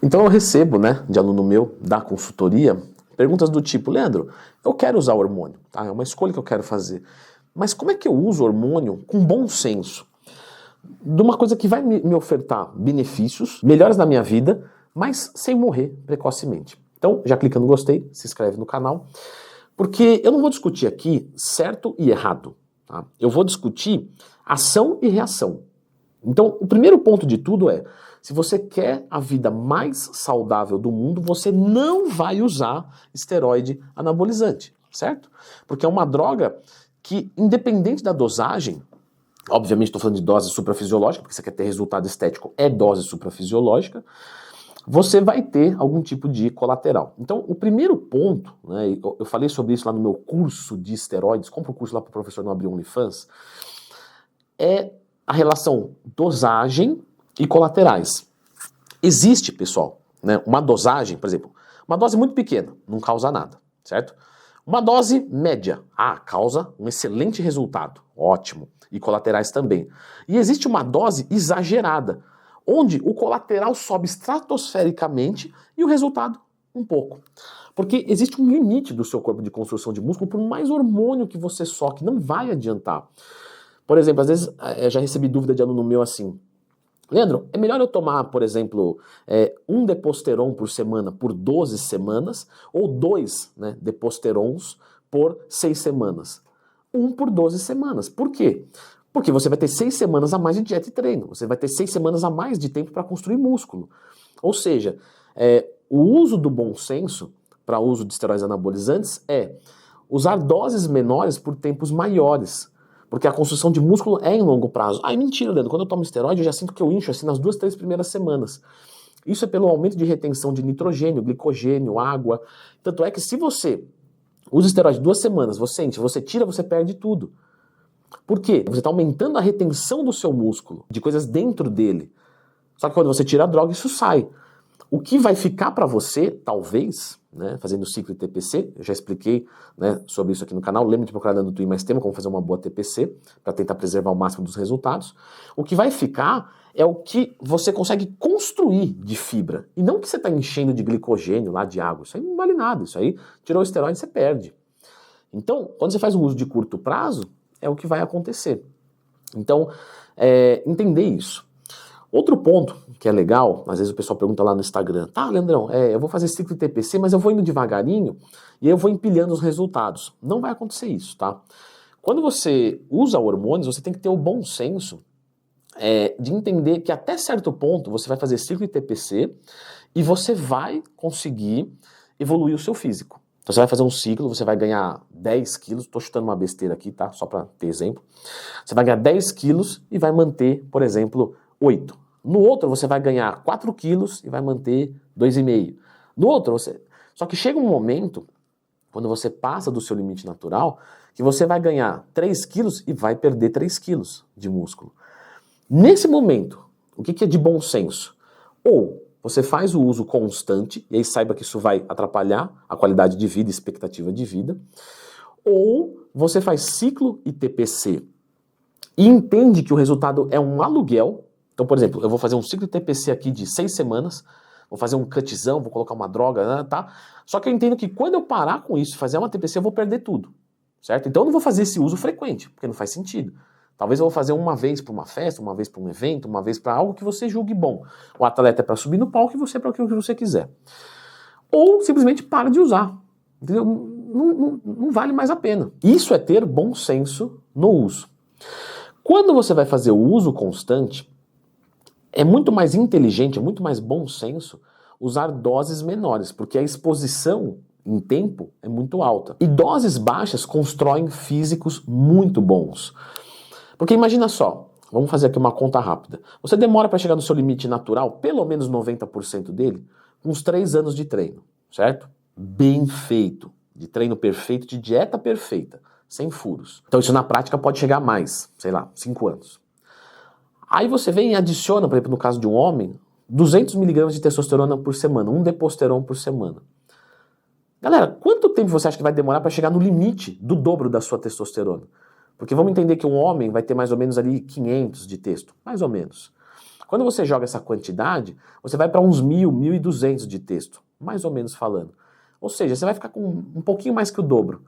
Então eu recebo, né, de aluno meu da consultoria, perguntas do tipo: Leandro, eu quero usar hormônio, tá? É uma escolha que eu quero fazer. Mas como é que eu uso hormônio com bom senso? De uma coisa que vai me ofertar benefícios, melhores na minha vida, mas sem morrer precocemente. Então, já clica no gostei, se inscreve no canal, porque eu não vou discutir aqui certo e errado, tá? Eu vou discutir ação e reação. Então, o primeiro ponto de tudo é: se você quer a vida mais saudável do mundo, você não vai usar esteroide anabolizante, certo? Porque é uma droga que, independente da dosagem, obviamente estou falando de dose suprafisiológica, porque você quer ter resultado estético, é dose suprafisiológica, você vai ter algum tipo de colateral. Então, o primeiro ponto, né, eu falei sobre isso lá no meu curso de esteroides, compra o curso lá para o professor não abrir OnlyFans, é a relação dosagem e colaterais. Existe, pessoal, né, uma dosagem, por exemplo, uma dose muito pequena, não causa nada, certo? Uma dose média, causa um excelente resultado, ótimo, e colaterais também. E existe uma dose exagerada, onde o colateral sobe estratosfericamente e o resultado um pouco. Porque existe um limite do seu corpo de construção de músculo, por mais hormônio que você soque, não vai adiantar. Por exemplo, às vezes eu já recebi dúvida de aluno meu assim: Leandro, é melhor eu tomar, por exemplo, um deposteron por semana por 12 semanas ou 2, né, deposterons por 6 semanas? Um por 12 semanas. Por quê? Porque você vai ter 6 semanas a mais de dieta e treino. Você vai ter 6 semanas a mais de tempo para construir músculo. Ou seja, o uso do bom senso para uso de esteroides anabolizantes é usar doses menores por tempos maiores. Porque a construção de músculo é em longo prazo. Mentira, Leandro. Quando eu tomo esteroide, eu já sinto que eu incho assim nas 2, 3 primeiras semanas. Isso é pelo aumento de retenção de nitrogênio, glicogênio, água. Tanto é que se você usa esteroide 2 semanas, você enche, você tira, você perde tudo. Por quê? Você está aumentando a retenção do seu músculo, de coisas dentro dele. Só que quando você tira a droga, isso sai. O que vai ficar para você, talvez, né, fazendo ciclo e TPC, eu já expliquei, né, sobre isso aqui no canal, lembra de procurar no Twin mais tema, como fazer uma boa TPC, para tentar preservar o máximo dos resultados. O que vai ficar é o que você consegue construir de fibra, e não o que você está enchendo de glicogênio lá, de água. Isso aí não vale nada, isso aí tirou o esteroide, você perde. Então, quando você faz um uso de curto prazo, é o que vai acontecer. Então, entender isso. Outro ponto que é legal, às vezes o pessoal pergunta lá no Instagram: tá, Leandrão, eu vou fazer ciclo TPC, mas eu vou indo devagarinho e eu vou empilhando os resultados. Não vai acontecer isso, tá? Quando você usa hormônios, você tem que ter o bom senso de entender que até certo ponto você vai fazer ciclo TPC e você vai conseguir evoluir o seu físico. Então você vai fazer um ciclo, você vai ganhar 10 quilos, tô chutando uma besteira aqui, tá? Só para ter exemplo. Você vai ganhar 10 quilos e vai manter, por exemplo, 8. No outro você vai ganhar 4 quilos e vai manter 2,5. No outro você... Só que chega um momento, quando você passa do seu limite natural, que você vai ganhar 3 quilos e vai perder 3 quilos de músculo. Nesse momento, o que é de bom senso? Ou você faz o uso constante, e aí saiba que isso vai atrapalhar a qualidade de vida, expectativa de vida, ou você faz ciclo e TPC e entende que o resultado é um aluguel. Então, por exemplo, eu vou fazer um ciclo de TPC aqui de 6 semanas, vou fazer um cutzão, vou colocar uma droga, tá? Só que eu entendo que quando eu parar com isso, fazer uma TPC, eu vou perder tudo, certo? Então eu não vou fazer esse uso frequente, porque não faz sentido. Talvez eu vou fazer uma vez para uma festa, uma vez para um evento, uma vez para algo que você julgue bom. O atleta é para subir no palco e você é para aquilo que você quiser. Ou simplesmente para de usar. Entendeu? Não vale mais a pena. Isso é ter bom senso no uso. Quando você vai fazer o uso constante, é muito mais inteligente, é muito mais bom senso usar doses menores, porque a exposição em tempo é muito alta. E doses baixas constroem físicos muito bons. Porque imagina só, vamos fazer aqui uma conta rápida. Você demora para chegar no seu limite natural, pelo menos 90% dele, com uns 3 anos de treino, certo? Bem feito, de treino perfeito, de dieta perfeita, sem furos. Então isso na prática pode chegar a mais, sei lá, 5 anos. Aí você vem e adiciona, por exemplo, no caso de um homem, 200 mg de testosterona por semana, um deposteron por semana. Galera, quanto tempo você acha que vai demorar para chegar no limite do dobro da sua testosterona? Porque vamos entender que um homem vai ter mais ou menos ali 500 de testo, mais ou menos. Quando você joga essa quantidade, você vai para uns 1.000, 1.200 de texto, mais ou menos falando. Ou seja, você vai ficar com um pouquinho mais que o dobro.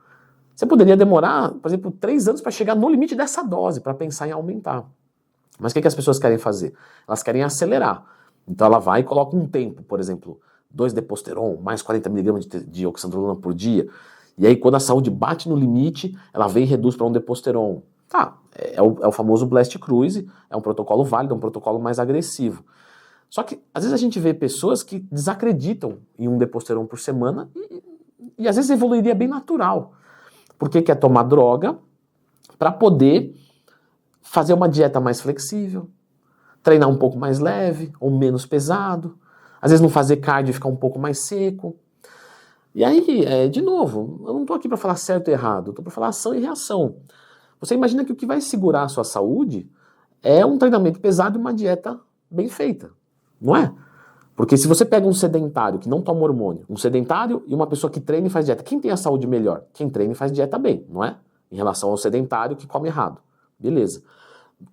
Você poderia demorar, por exemplo, 3 anos para chegar no limite dessa dose, para pensar em aumentar. Mas o que as pessoas querem fazer? Elas querem acelerar. Então ela vai e coloca um tempo, por exemplo, 2-deposteron, mais 40 mg de oxandrolona por dia. E aí quando a saúde bate no limite, ela vem e reduz para 1-deposteron. Tá, é o famoso Blast Cruise, é um protocolo válido, é um protocolo mais agressivo. Só que às vezes a gente vê pessoas que desacreditam em 1-deposteron por semana e às vezes evoluiria bem natural. Porque quer tomar droga para poder fazer uma dieta mais flexível, treinar um pouco mais leve ou menos pesado, às vezes não fazer cardio e ficar um pouco mais seco. E aí, de novo, eu não estou aqui para falar certo e errado, estou para falar ação e reação. Você imagina que o que vai segurar a sua saúde é um treinamento pesado e uma dieta bem feita, não é? Porque se você pega um sedentário que não toma hormônio, um sedentário e uma pessoa que treina e faz dieta, quem tem a saúde melhor? Quem treina e faz dieta bem, não é? Em relação ao sedentário que come errado. Beleza.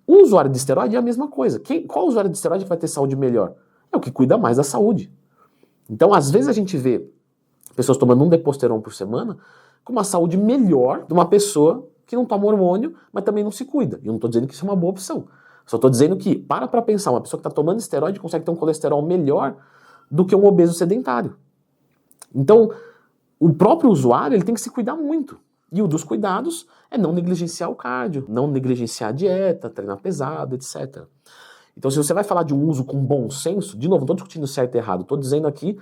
O usuário de esteroide é a mesma coisa. Qual usuário de esteroide que vai ter saúde melhor? É o que cuida mais da saúde. Então, às vezes a gente vê pessoas tomando 1-deposteron por semana com uma saúde melhor de uma pessoa que não toma hormônio, mas também não se cuida. E eu não estou dizendo que isso é uma boa opção. Só estou dizendo que, para pensar, uma pessoa que está tomando esteroide consegue ter um colesterol melhor do que um obeso sedentário. Então, o próprio usuário ele tem que se cuidar muito. E o dos cuidados é não negligenciar o cardio, não negligenciar a dieta, treinar pesado, etc. Então, se você vai falar de um uso com bom senso, de novo, não estou discutindo certo e errado, estou dizendo aqui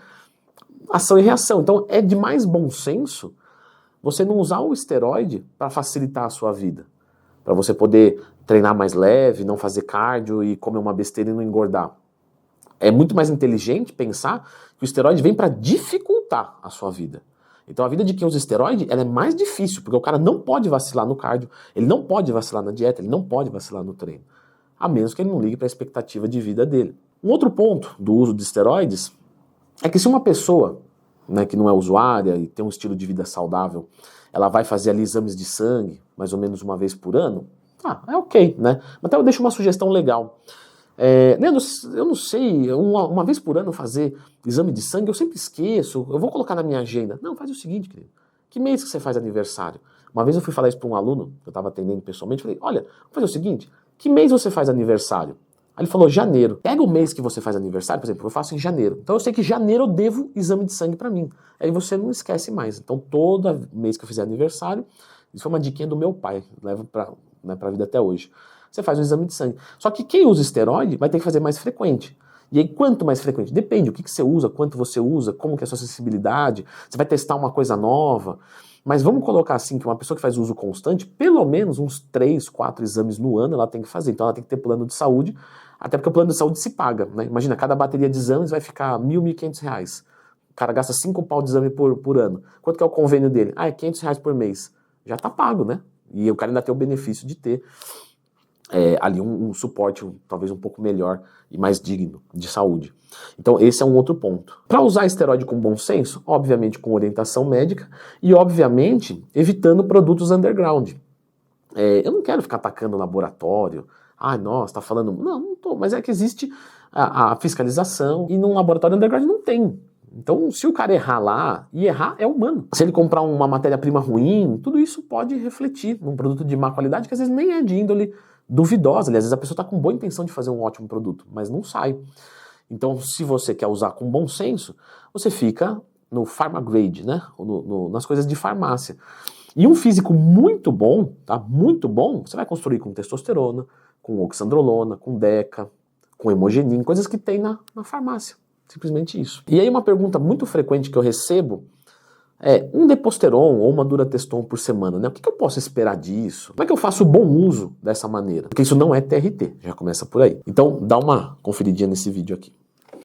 ação e reação. Então, é de mais bom senso você não usar o esteroide para facilitar a sua vida. Para você poder treinar mais leve, não fazer cardio e comer uma besteira e não engordar. É muito mais inteligente pensar que o esteroide vem para dificultar a sua vida. Então a vida de quem usa esteroide ela é mais difícil, porque o cara não pode vacilar no cardio, ele não pode vacilar na dieta, ele não pode vacilar no treino. A menos que ele não ligue para a expectativa de vida dele. Um outro ponto do uso de esteroides é que se uma pessoa, né, que não é usuária e tem um estilo de vida saudável, ela vai fazer ali exames de sangue, mais ou menos uma vez por ano, é ok, né? Mas até eu deixo uma sugestão legal. Leandro, eu não sei, uma vez por ano fazer exame de sangue, eu sempre esqueço, eu vou colocar na minha agenda. Não, faz o seguinte, querido, que mês que você faz aniversário? Uma vez eu fui falar isso para um aluno, que eu estava atendendo pessoalmente, falei, olha, vamos fazer o seguinte, que mês você faz aniversário? Aí ele falou, janeiro. Pega o mês que você faz aniversário, por exemplo, eu faço em janeiro. Então eu sei que em janeiro eu devo exame de sangue para mim. Aí você não esquece mais. Então todo mês que eu fizer aniversário, isso foi uma diquinha do meu pai, leva para a vida até hoje. Você faz um exame de sangue. Só que quem usa esteroide vai ter que fazer mais frequente. E aí quanto mais frequente? Depende, o que você usa, quanto você usa, como que é a sua sensibilidade, você vai testar uma coisa nova. Mas vamos colocar assim, que uma pessoa que faz uso constante, pelo menos uns 3, 4 exames no ano ela tem que fazer. Então ela tem que ter plano de saúde, até porque o plano de saúde se paga, né? Imagina, cada bateria de exames vai ficar R$1.000, R$1.500. O cara gasta 5 pau de exame por ano. Quanto que é o convênio dele? É R$500 por mês. Já tá pago, né? E o cara ainda tem o benefício de ter ali um suporte talvez um pouco melhor e mais digno de saúde. Então esse é um outro ponto. Para usar esteroide com bom senso, obviamente com orientação médica e obviamente evitando produtos underground. Eu não quero ficar atacando o laboratório. Nossa, tá falando... Não tô, mas é que existe a fiscalização e num laboratório underground não tem. Então, se o cara errar lá, e errar é humano. Se ele comprar uma matéria-prima ruim, tudo isso pode refletir num produto de má qualidade que às vezes nem é de índole duvidosa. Às vezes a pessoa está com boa intenção de fazer um ótimo produto, mas não sai. Então, se você quer usar com bom senso, você fica no pharma grade, né? Nas coisas de farmácia. E um físico muito bom, tá? Muito bom, você vai construir com testosterona, com oxandrolona, com deca, com hemogenin, coisas que tem na farmácia. Simplesmente isso. E aí uma pergunta muito frequente que eu recebo é 1-deposteron ou uma durateston por semana, né? O que eu posso esperar disso? Como é que eu faço bom uso dessa maneira? Porque isso não é TRT, já começa por aí. Então dá uma conferidinha nesse vídeo aqui.